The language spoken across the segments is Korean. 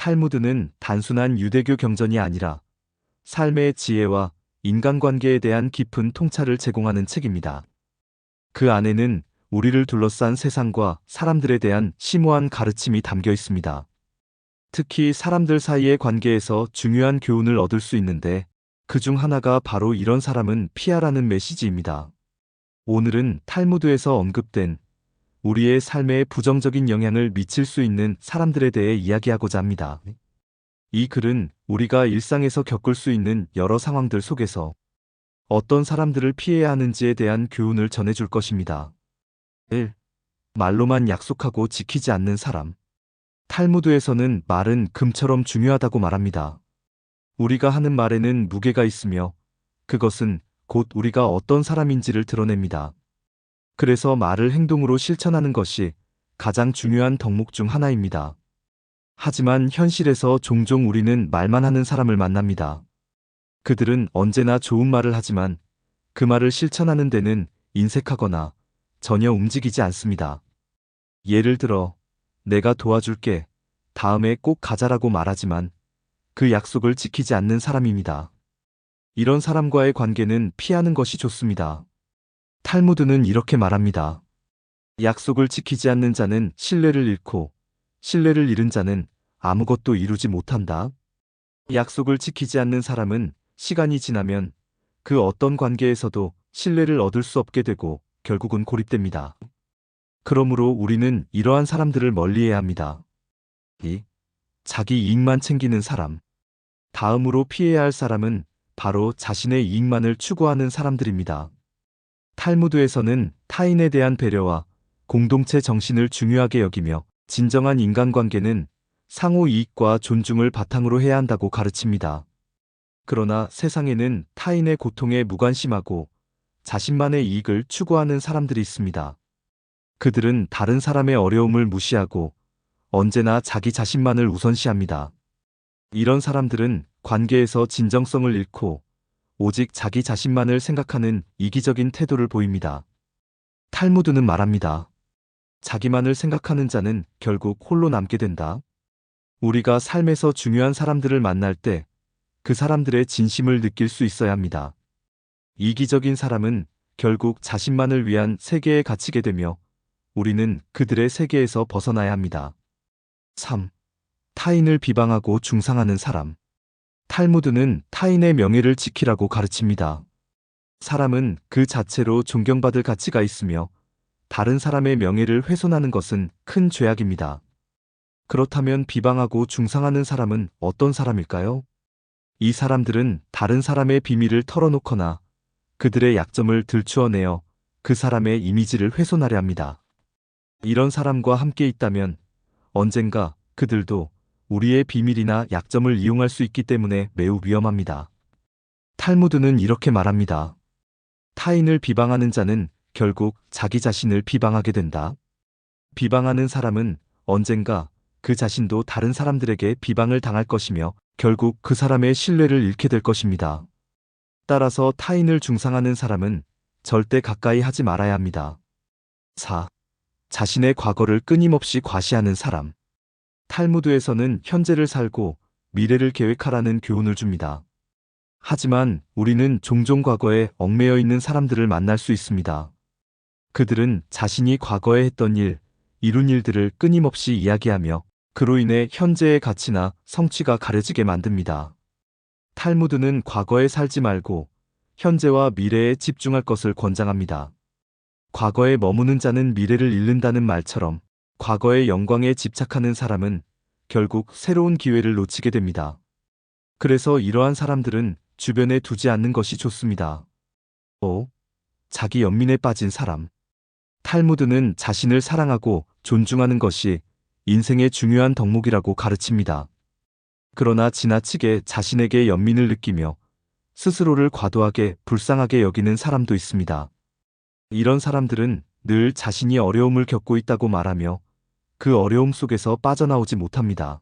탈무드는 단순한 유대교 경전이 아니라 삶의 지혜와 인간관계에 대한 깊은 통찰을 제공하는 책입니다. 그 안에는 우리를 둘러싼 세상과 사람들에 대한 심오한 가르침이 담겨 있습니다. 특히 사람들 사이의 관계에서 중요한 교훈을 얻을 수 있는데 그 중 하나가 바로 이런 사람은 피하라는 메시지입니다. 오늘은 탈무드에서 언급된 우리의 삶에 부정적인 영향을 미칠 수 있는 사람들에 대해 이야기하고자 합니다. 이 글은 우리가 일상에서 겪을 수 있는 여러 상황들 속에서 어떤 사람들을 피해야 하는지에 대한 교훈을 전해줄 것입니다. 1. 말로만 약속하고 지키지 않는 사람. 탈무드에서는 말은 금처럼 중요하다고 말합니다. 우리가 하는 말에는 무게가 있으며 그것은 곧 우리가 어떤 사람인지를 드러냅니다. 그래서 말을 행동으로 실천하는 것이 가장 중요한 덕목 중 하나입니다. 하지만 현실에서 종종 우리는 말만 하는 사람을 만납니다. 그들은 언제나 좋은 말을 하지만 그 말을 실천하는 데는 인색하거나 전혀 움직이지 않습니다. 예를 들어, 내가 도와줄게, 다음에 꼭 가자라고 말하지만 그 약속을 지키지 않는 사람입니다. 이런 사람과의 관계는 피하는 것이 좋습니다. 탈무드는 이렇게 말합니다. 약속을 지키지 않는 자는 신뢰를 잃고 신뢰를 잃은 자는 아무것도 이루지 못한다. 약속을 지키지 않는 사람은 시간이 지나면 그 어떤 관계에서도 신뢰를 얻을 수 없게 되고 결국은 고립됩니다. 그러므로 우리는 이러한 사람들을 멀리해야 합니다. 2. 자기 이익만 챙기는 사람. 다음으로 피해야 할 사람은 바로 자신의 이익만을 추구하는 사람들입니다. 탈무드에서는 타인에 대한 배려와 공동체 정신을 중요하게 여기며 진정한 인간관계는 상호 이익과 존중을 바탕으로 해야 한다고 가르칩니다. 그러나 세상에는 타인의 고통에 무관심하고 자신만의 이익을 추구하는 사람들이 있습니다. 그들은 다른 사람의 어려움을 무시하고 언제나 자기 자신만을 우선시합니다. 이런 사람들은 관계에서 진정성을 잃고 오직 자기 자신만을 생각하는 이기적인 태도를 보입니다. 탈무드는 말합니다. 자기만을 생각하는 자는 결국 홀로 남게 된다. 우리가 삶에서 중요한 사람들을 만날 때 그 사람들의 진심을 느낄 수 있어야 합니다. 이기적인 사람은 결국 자신만을 위한 세계에 갇히게 되며 우리는 그들의 세계에서 벗어나야 합니다. 3. 타인을 비방하고 중상하는 사람. 탈무드는 타인의 명예를 지키라고 가르칩니다. 사람은 그 자체로 존경받을 가치가 있으며 다른 사람의 명예를 훼손하는 것은 큰 죄악입니다. 그렇다면 비방하고 중상하는 사람은 어떤 사람일까요? 이 사람들은 다른 사람의 비밀을 털어놓거나 그들의 약점을 들추어내어 그 사람의 이미지를 훼손하려 합니다. 이런 사람과 함께 있다면 언젠가 그들도 우리의 비밀이나 약점을 이용할 수 있기 때문에 매우 위험합니다. 탈무드는 이렇게 말합니다. 타인을 비방하는 자는 결국 자기 자신을 비방하게 된다. 비방하는 사람은 언젠가 그 자신도 다른 사람들에게 비방을 당할 것이며 결국 그 사람의 신뢰를 잃게 될 것입니다. 따라서 타인을 중상하는 사람은 절대 가까이 하지 말아야 합니다. 4. 자신의 과거를 끊임없이 과시하는 사람. 탈무드에서는 현재를 살고 미래를 계획하라는 교훈을 줍니다. 하지만 우리는 종종 과거에 얽매여 있는 사람들을 만날 수 있습니다. 그들은 자신이 과거에 했던 일, 이룬 일들을 끊임없이 이야기하며 그로 인해 현재의 가치나 성취가 가려지게 만듭니다. 탈무드는 과거에 살지 말고 현재와 미래에 집중할 것을 권장합니다. 과거에 머무는 자는 미래를 잃는다는 말처럼 과거의 영광에 집착하는 사람은 결국 새로운 기회를 놓치게 됩니다. 그래서 이러한 사람들은 주변에 두지 않는 것이 좋습니다. 5. 자기 연민에 빠진 사람. 탈무드는 자신을 사랑하고 존중하는 것이 인생의 중요한 덕목이라고 가르칩니다. 그러나 지나치게 자신에게 연민을 느끼며 스스로를 과도하게 불쌍하게 여기는 사람도 있습니다. 이런 사람들은 늘 자신이 어려움을 겪고 있다고 말하며 그 어려움 속에서 빠져나오지 못합니다.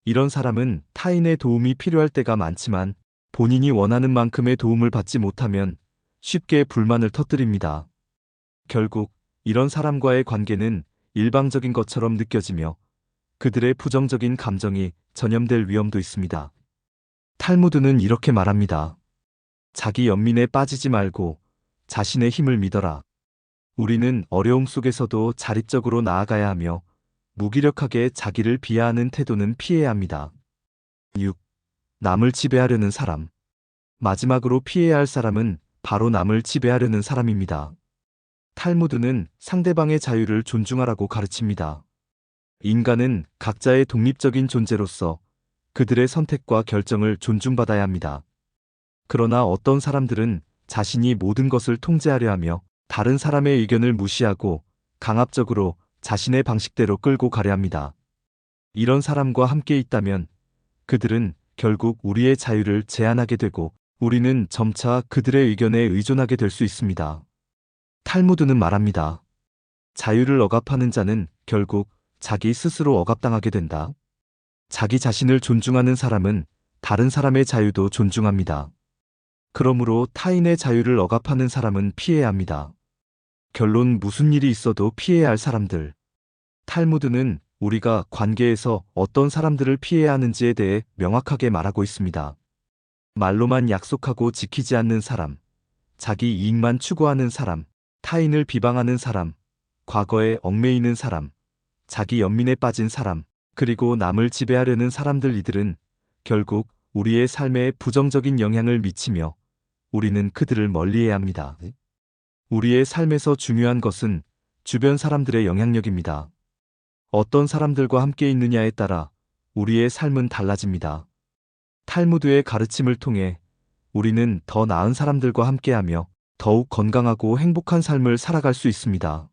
이런 사람은 타인의 도움이 필요할 때가 많지만 본인이 원하는 만큼의 도움을 받지 못하면 쉽게 불만을 터뜨립니다. 결국 이런 사람과의 관계는 일방적인 것처럼 느껴지며 그들의 부정적인 감정이 전염될 위험도 있습니다. 탈무드는 이렇게 말합니다. 자기 연민에 빠지지 말고 자신의 힘을 믿어라. 우리는 어려움 속에서도 자립적으로 나아가야 하며 무기력하게 자기를 비하하는 태도는 피해야 합니다. 6. 남을 지배하려는 사람. 마지막으로 피해야 할 사람은 바로 남을 지배하려는 사람입니다. 탈무드는 상대방의 자유를 존중하라고 가르칩니다. 인간은 각자의 독립적인 존재로서 그들의 선택과 결정을 존중받아야 합니다. 그러나 어떤 사람들은 자신이 모든 것을 통제하려 하며 다른 사람의 의견을 무시하고 강압적으로 자신의 방식대로 끌고 가려 합니다. 이런 사람과 함께 있다면 그들은 결국 우리의 자유를 제한하게 되고 우리는 점차 그들의 의견에 의존하게 될 수 있습니다. 탈무드는 말합니다. 자유를 억압하는 자는 결국 자기 스스로 억압당하게 된다. 자기 자신을 존중하는 사람은 다른 사람의 자유도 존중합니다. 그러므로 타인의 자유를 억압하는 사람은 피해야 합니다. 결론 무슨 일이 있어도 피해야 할 사람들. 탈무드는 우리가 관계에서 어떤 사람들을 피해야 하는지에 대해 명확하게 말하고 있습니다. 말로만 약속하고 지키지 않는 사람, 자기 이익만 추구하는 사람, 타인을 비방하는 사람, 과거에 얽매이는 사람, 자기 연민에 빠진 사람, 그리고 남을 지배하려는 사람들 이들은 결국 우리의 삶에 부정적인 영향을 미치며 우리는 그들을 멀리해야 합니다. 우리의 삶에서 중요한 것은 주변 사람들의 영향력입니다. 어떤 사람들과 함께 있느냐에 따라 우리의 삶은 달라집니다. 탈무드의 가르침을 통해 우리는 더 나은 사람들과 함께하며 더욱 건강하고 행복한 삶을 살아갈 수 있습니다.